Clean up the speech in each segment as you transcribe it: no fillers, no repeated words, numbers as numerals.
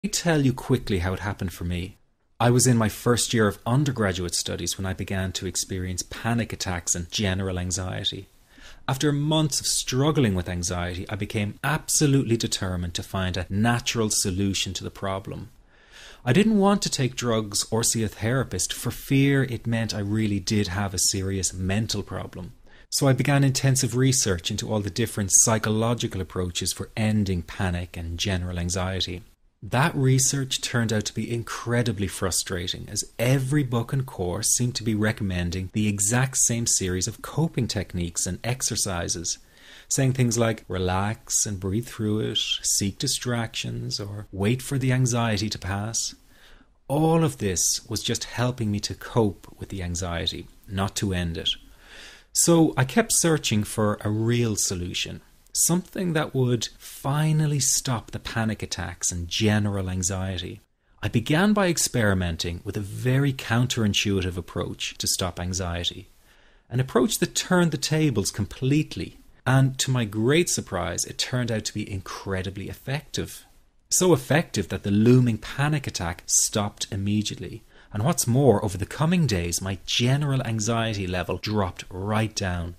me tell you quickly how it happened for me. I was in my first year of undergraduate studies when I began to experience panic attacks and general anxiety. After months of struggling with anxiety, I became absolutely determined to find a natural solution to the problem. I didn't want to take drugs or see a therapist for fear it meant I really did have a serious mental problem. So I began intensive research into all the different psychological approaches for ending panic and general anxiety. That research turned out to be incredibly frustrating, as every book and course seemed to be recommending the exact same series of coping techniques and exercises, saying things like relax and breathe through it, seek distractions, or wait for the anxiety to pass. All of this was just helping me to cope with the anxiety, not to end it. So I kept searching for a real solution. Something that would finally stop the panic attacks and general anxiety. I began by experimenting with a very counterintuitive approach to stop anxiety. An approach that turned the tables completely, and to my great surprise, it turned out to be incredibly effective. So effective that the looming panic attack stopped immediately. And what's more, over the coming days, my general anxiety level dropped right down.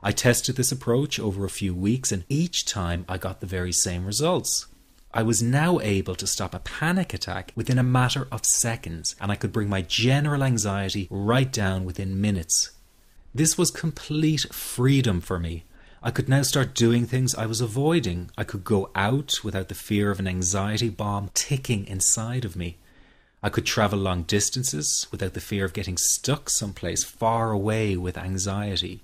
I tested this approach over a few weeks, and each time I got the very same results. I was now able to stop a panic attack within a matter of seconds, and I could bring my general anxiety right down within minutes. This was complete freedom for me. I could now start doing things I was avoiding. I could go out without the fear of an anxiety bomb ticking inside of me. I could travel long distances without the fear of getting stuck someplace far away with anxiety.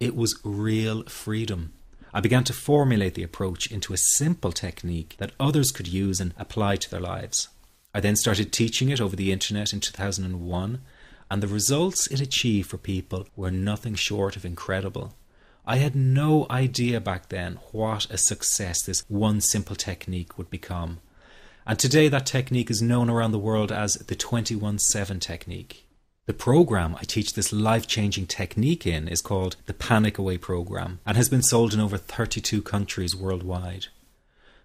It was real freedom. I began to formulate the approach into a simple technique that others could use and apply to their lives. I then started teaching it over the internet in 2001, and the results it achieved for people were nothing short of incredible. I had no idea back then what a success this one simple technique would become. And today that technique is known around the world as the 21-7 technique. The program I teach this life-changing technique in is called the Panic Away program and has been sold in over 32 countries worldwide.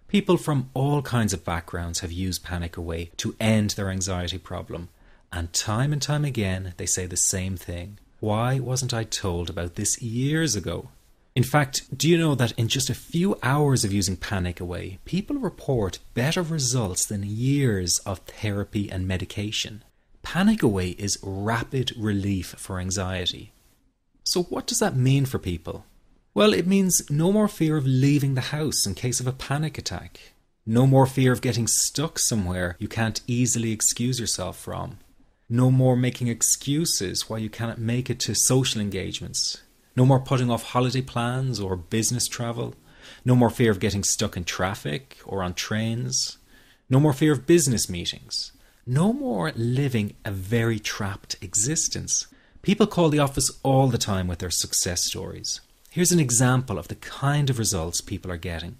People from all kinds of backgrounds have used Panic Away to end their anxiety problem, and time again they say the same thing. Why wasn't I told about this years ago? In fact, do you know that in just a few hours of using Panic Away, people report better results than years of therapy and medication? Panic Away is rapid relief for anxiety. So what does that mean for people? Well, it means no more fear of leaving the house in case of a panic attack. No more fear of getting stuck somewhere you can't easily excuse yourself from. No more making excuses why you cannot make it to social engagements. No more putting off holiday plans or business travel. No more fear of getting stuck in traffic or on trains. No more fear of business meetings. No more living a very trapped existence. People call the office all the time with their success stories. Here's an example of the kind of results people are getting.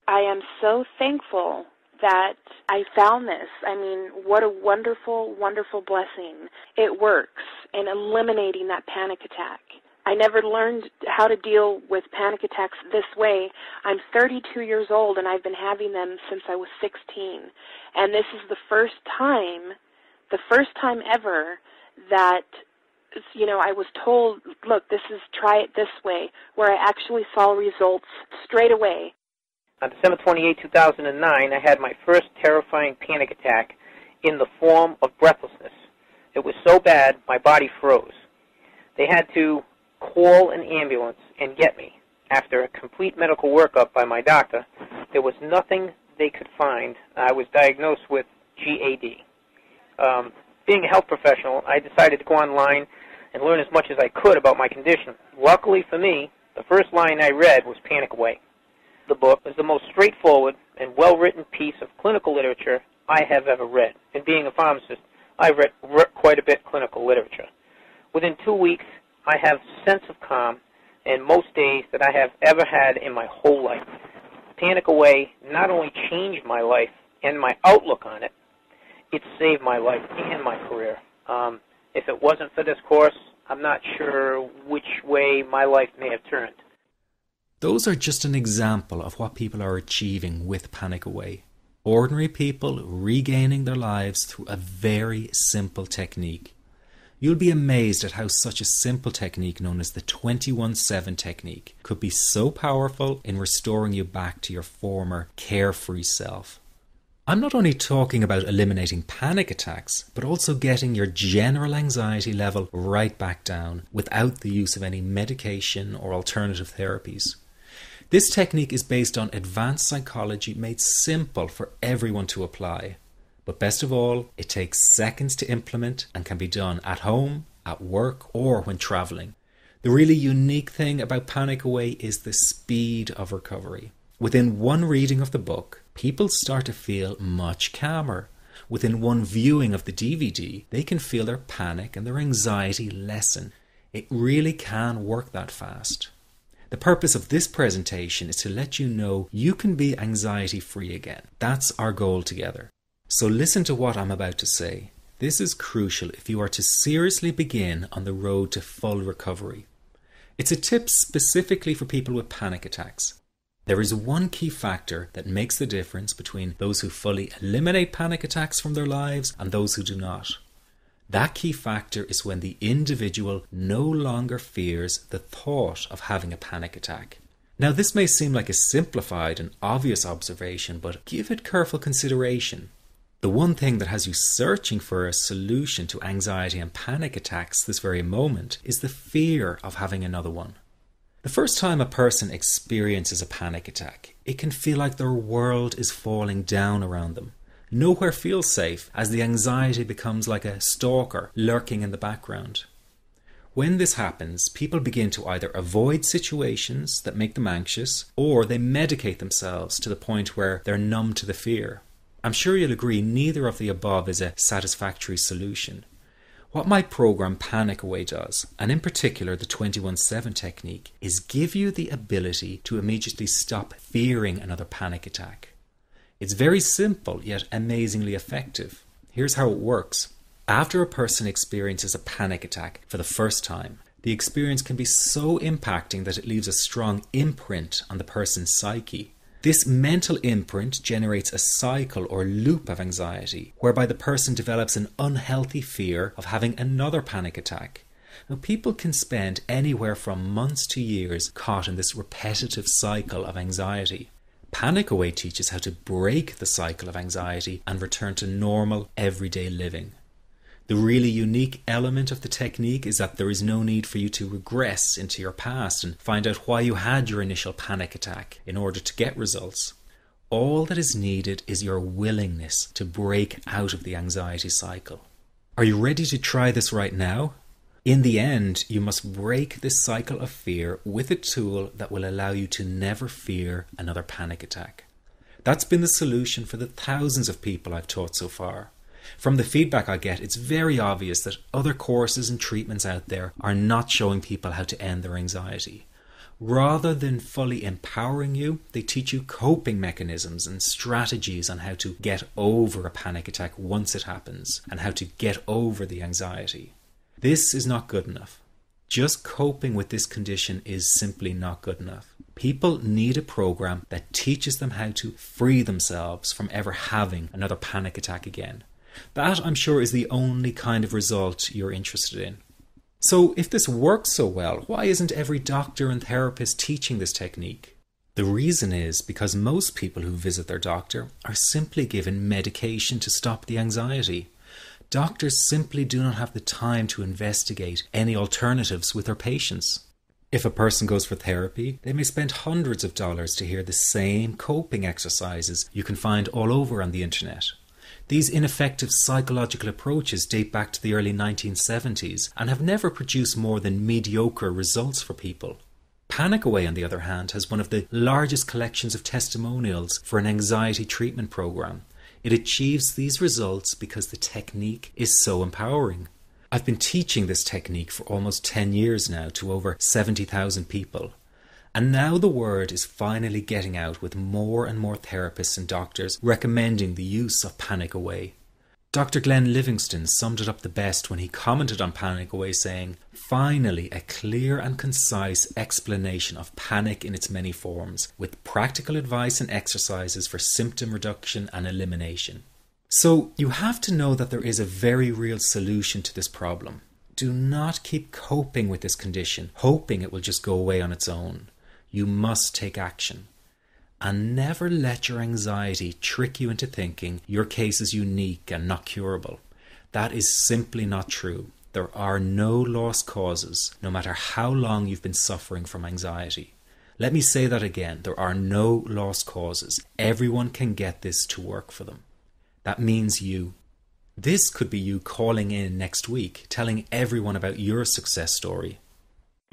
I am so thankful that I found this. I mean, what a wonderful, wonderful blessing. It works in eliminating that panic attack. I never learned how to deal with panic attacks this way. I'm 32 years old, and I've been having them since I was 16. And this is the first time ever that, I was told, look, try it this way, where I actually saw results straight away. On December 28, 2009, I had my first terrifying panic attack in the form of breathlessness. It was so bad, my body froze. They had to call an ambulance and get me. After a complete medical workup by my doctor, there was nothing they could find. I was diagnosed with GAD. Being a health professional, I decided to go online and learn as much as I could about my condition. Luckily for me, the first line I read was Panic Away. The book is the most straightforward and well-written piece of clinical literature I have ever read. And being a pharmacist, I've read quite a bit of clinical literature. Within 2 weeks, I have a sense of calm in most days that I have ever had in my whole life. Panic Away not only changed my life and my outlook on it, it saved my life and my career. If it wasn't for this course, I'm not sure which way my life may have turned. Those are just an example of what people are achieving with Panic Away. Ordinary people regaining their lives through a very simple technique. You'll be amazed at how such a simple technique known as the 21-7 technique could be so powerful in restoring you back to your former carefree self. I'm not only talking about eliminating panic attacks, but also getting your general anxiety level right back down without the use of any medication or alternative therapies. This technique is based on advanced psychology made simple for everyone to apply. But best of all, it takes seconds to implement and can be done at home, at work, or when traveling. The really unique thing about Panic Away is the speed of recovery. Within one reading of the book, people start to feel much calmer. Within one viewing of the DVD, they can feel their panic and their anxiety lessen. It really can work that fast. The purpose of this presentation is to let you know you can be anxiety-free again. That's our goal together. So listen to what I'm about to say. This is crucial if you are to seriously begin on the road to full recovery. It's a tip specifically for people with panic attacks. There is one key factor that makes the difference between those who fully eliminate panic attacks from their lives and those who do not. That key factor is when the individual no longer fears the thought of having a panic attack. Now, this may seem like a simplified and obvious observation, but give it careful consideration. The one thing that has you searching for a solution to anxiety and panic attacks this very moment is the fear of having another one. The first time a person experiences a panic attack, it can feel like their world is falling down around them. Nowhere feels safe as the anxiety becomes like a stalker lurking in the background. When this happens, people begin to either avoid situations that make them anxious, or they medicate themselves to the point where they're numb to the fear. I'm sure you'll agree neither of the above is a satisfactory solution. What my program Panic Away does, and in particular the 21-7 technique, is give you the ability to immediately stop fearing another panic attack. It's very simple yet amazingly effective. Here's how it works. After a person experiences a panic attack for the first time, the experience can be so impacting that it leaves a strong imprint on the person's psyche. This mental imprint generates a cycle or loop of anxiety, whereby the person develops an unhealthy fear of having another panic attack. Now, people can spend anywhere from months to years caught in this repetitive cycle of anxiety. Panic Away teaches how to break the cycle of anxiety and return to normal, everyday living. The really unique element of the technique is that there is no need for you to regress into your past and find out why you had your initial panic attack in order to get results. All that is needed is your willingness to break out of the anxiety cycle. Are you ready to try this right now? In the end, you must break this cycle of fear with a tool that will allow you to never fear another panic attack. That's been the solution for the thousands of people I've taught so far. From the feedback I get, it's very obvious that other courses and treatments out there are not showing people how to end their anxiety. Rather than fully empowering you, they teach you coping mechanisms and strategies on how to get over a panic attack once it happens, and how to get over the anxiety. This is not good enough. Just coping with this condition is simply not good enough. People need a program that teaches them how to free themselves from ever having another panic attack again. That, I'm sure, is the only kind of result you're interested in. So if this works so well, why isn't every doctor and therapist teaching this technique? The reason is because most people who visit their doctor are simply given medication to stop the anxiety. Doctors simply do not have the time to investigate any alternatives with their patients. If a person goes for therapy, they may spend hundreds of dollars to hear the same coping exercises you can find all over on the internet. These ineffective psychological approaches date back to the early 1970s and have never produced more than mediocre results for people. Panic Away, on the other hand, has one of the largest collections of testimonials for an anxiety treatment program. It achieves these results because the technique is so empowering. I've been teaching this technique for almost 10 years now to over 70,000 people. And now the word is finally getting out with more and more therapists and doctors recommending the use of Panic Away. Dr. Glenn Livingston summed it up the best when he commented on Panic Away, saying, "Finally, a clear and concise explanation of panic in its many forms, with practical advice and exercises for symptom reduction and elimination." So you have to know that there is a very real solution to this problem. Do not keep coping with this condition, hoping it will just go away on its own. You must take action. And never let your anxiety trick you into thinking your case is unique and not curable. That is simply not true. There are no lost causes, no matter how long you've been suffering from anxiety. Let me say that again. There are no lost causes. Everyone can get this to work for them. That means you. This could be you calling in next week, telling everyone about your success story.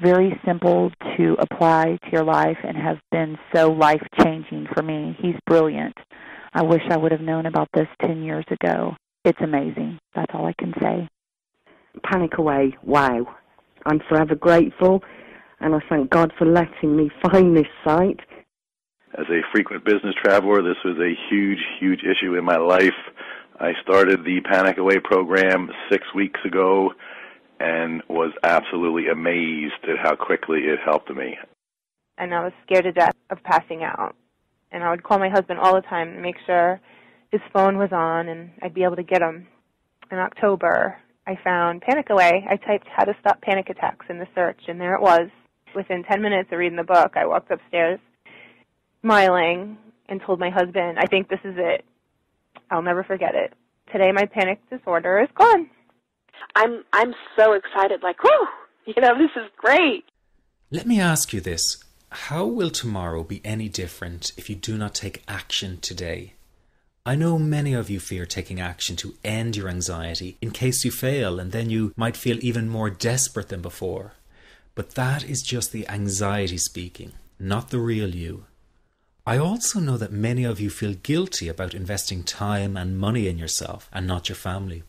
Very simple to apply to your life and has been so life-changing for me. He's brilliant. I wish I would have known about this 10 years ago. It's amazing. That's all I can say. Panic Away, wow. I'm forever grateful, and I thank God for letting me find this site. As a frequent business traveler, this was a huge, huge issue in my life. I started the Panic Away program 6 weeks ago and was absolutely amazed at how quickly it helped me. And I was scared to death of passing out. And I would call my husband all the time to make sure his phone was on and I'd be able to get him. In October, I found Panic Away. I typed "how to stop panic attacks" in the search, and there it was. Within 10 minutes of reading the book, I walked upstairs smiling and told my husband, "I think this is it. I'll never forget it. Today my panic disorder is gone." I'm so excited, like, whoo, this is great. Let me ask you this. How will tomorrow be any different if you do not take action today? I know many of you fear taking action to end your anxiety in case you fail, and then you might feel even more desperate than before. But that is just the anxiety speaking, not the real you. I also know that many of you feel guilty about investing time and money in yourself and not your family.